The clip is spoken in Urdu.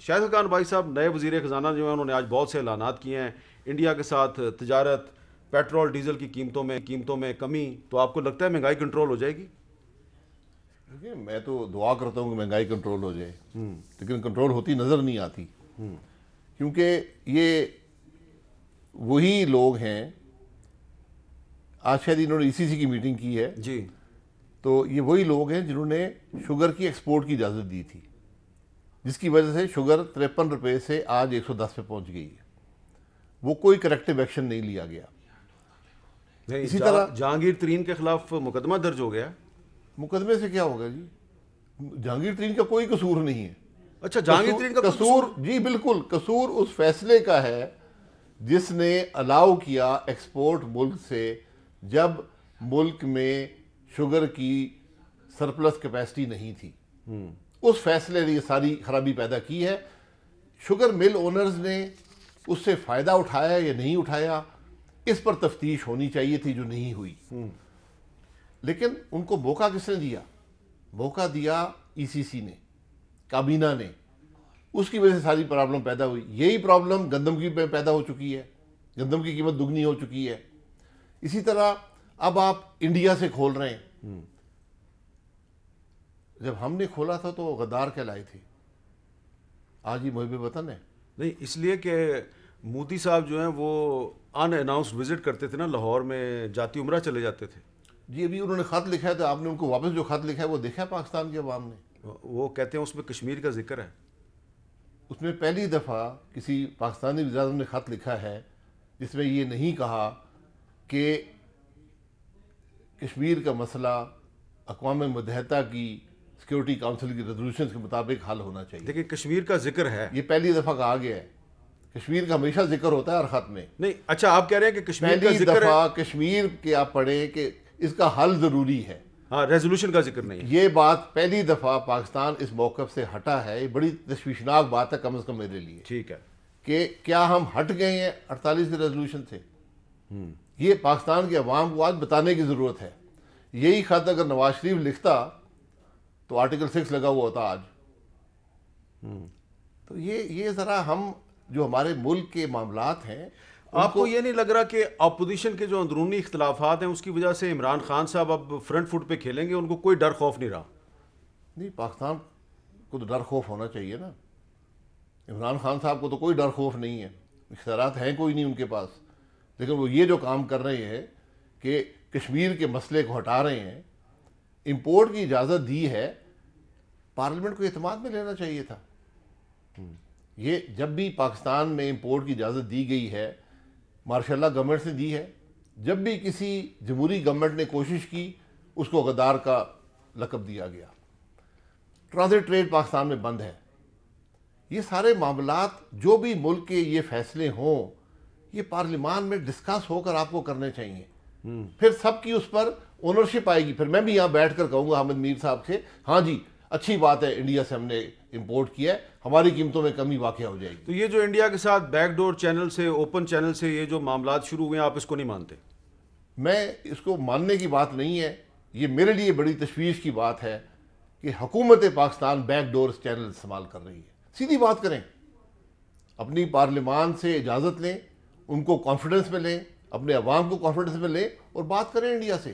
شاہد خان بھائی صاحب نئے وزیر خزانہ جو ہیں انہوں نے آج بہت سے اعلانات کیے ہیں انڈیا کے ساتھ تجارت، پیٹرول ڈیزل کی قیمتوں میں کمی، تو آپ کو لگتا ہے مہنگائی کنٹرول ہو جائے گی؟ دیکھیے میں تو دعا کرتا ہوں کہ مہنگائی کنٹرول ہو جائے، لیکن کنٹرول ہوتی نظر نہیں آتی، کیونکہ یہ وہی لوگ ہیں. آج شاید انہوں نے ECC کی میٹنگ کی ہے، جی. تو یہ وہی لوگ ہیں جنہوں نے شوگر کی ایکسپورٹ کی اجازت دی تھی، جس کی وجہ سے شوگر 53 روپے سے آج 110 پہ پہنچ گئی ہے. وہ کوئی کریکٹیو ایکشن نہیں لیا گیا. اسی طرح جہانگیر ترین کے خلاف مقدمہ درج ہو گیا. مقدمے سے کیا ہوگا جی؟ جہانگیر ترین کا کوئی قصور نہیں ہے. اچھا، جہانگیر ترین کا قصور جی بالکل قصور اس فیصلے کا ہے جس نے الاؤ کیا ایکسپورٹ ملک سے جب ملک میں شوگر کی سرپلس کیپیسٹی نہیں تھی. اس فیصلے نے یہ ساری خرابی پیدا کی ہے. شوگر مل اونرز نے اس سے فائدہ اٹھایا یا نہیں اٹھایا، اس پر تفتیش ہونی چاہیے تھی جو نہیں ہوئی. لیکن ان کو موقع کس نے دیا؟ موقع دیا ECC نے، کابینہ نے. اس کی وجہ سے ساری پرابلم پیدا ہوئی. یہی پرابلم گندم کی پہ پیدا ہو چکی ہے. گندم کی قیمت دگنی ہو چکی ہے. اسی طرح اب آپ انڈیا سے کھول رہے ہیں. جب ہم نے کھولا تھا تو غدار کہلائے تھے، آج ہی محب وطن ہے. نہیں، اس لیے کہ مودی صاحب جو ہیں وہ ان اناؤنسڈ وزٹ کرتے تھے نا، لاہور میں جاتی عمرہ چلے جاتے تھے. جی ابھی انہوں نے خط لکھا ہے تو آپ نے ان کو واپس جو خط لکھا ہے وہ دیکھا ہے پاکستان کی عوام نے؟ وہ کہتے ہیں اس میں کشمیر کا ذکر ہے. اس میں پہلی دفعہ کسی پاکستانی وزیر اعظم نے خط لکھا ہے جس میں یہ نہیں کہا کہ کشمیر کا مسئلہ اقوام متحدہ کی سیکیورٹی کونسل کی ریزولوشنز کے مطابق حل ہونا چاہیے. لیکن کشمیر کا ذکر ہے، یہ پہلی دفعہ کہا گیا ہے. کشمیر کا ہمیشہ ذکر ہوتا ہے ہر خط میں. نہیں اچھا، آپ کہہ رہے ہیں کہ کشمیر کا پہلی ذکر ہے، دفعہ کشمیر کے آپ پڑھیں کہ اس کا حل ضروری ہے. ہاں، ریزولوشن کا ذکر نہیں ہے. یہ بات پہلی دفعہ پاکستان اس موقف سے ہٹا ہے. یہ بڑی تشویشناک بات ہے کم از کم میرے لیے، ٹھیک ہے، کہ کیا ہم ہٹ گئے ہیں 48 کی ریزولوشن سے. یہ پاکستان کے عوام کو آج بتانے کی ضرورت ہے. یہی خط اگر نواز شریف لکھتا تو آرٹیکل 6 لگا ہوا ہوتا آج. تو یہ ذرا ہم جو ہمارے ملک کے معاملات ہیں، آپ کو یہ نہیں لگ رہا کہ اپوزیشن کے جو اندرونی اختلافات ہیں اس کی وجہ سے عمران خان صاحب اب فرنٹ فٹ پہ کھیلیں گے، ان کو کوئی ڈر خوف نہیں رہا؟ نہیں، پاکستان کو تو ڈر خوف ہونا چاہیے نا. عمران خان صاحب کو تو کوئی ڈر خوف نہیں ہے، اختیارات ہیں کوئی نہیں ان کے پاس. لیکن وہ یہ جو کام کر رہے ہیں کہ کشمیر کے مسئلے کو ہٹا رہے ہیں، امپورٹ کی اجازت دی ہے، پارلیمنٹ کو اعتماد میں لینا چاہیے تھا. یہ جب بھی پاکستان میں امپورٹ کی اجازت دی گئی ہے، ماشاء اللہ گورنمنٹ سے دی ہے. جب بھی کسی جمہوری گورنمنٹ نے کوشش کی اس کو غدار کا لقب دیا گیا. ٹرانزٹ ٹریڈ پاکستان میں بند ہے. یہ سارے معاملات جو بھی ملک کے یہ فیصلے ہوں، یہ پارلیمان میں ڈسکس ہو کر آپ کو کرنے چاہیے. پھر سب کی اس پر اونرشپ آئے گی. پھر میں بھی یہاں بیٹھ کر کہوں گا حامد میر صاحب سے، ہاں جی اچھی بات ہے انڈیا سے ہم نے امپورٹ کیا ہے، ہماری قیمتوں میں کمی واقع ہو جائے گی. تو یہ جو انڈیا کے ساتھ بیک ڈور چینل سے، اوپن چینل سے یہ جو معاملات شروع ہوئے ہیں، آپ اس کو نہیں مانتے؟ میں اس کو ماننے کی بات نہیں ہے. یہ میرے لیے بڑی تشویش کی بات ہے کہ حکومت پاکستان بیک ڈور چینل استعمال کر رہی ہے. سیدھی بات کریں، اپنی پارلیمان سے اجازت لیں، ان کو کانفیڈنس میں لیں، اپنے عوام کو کانفیڈنس میں لیں اور بات کریں انڈیا سے.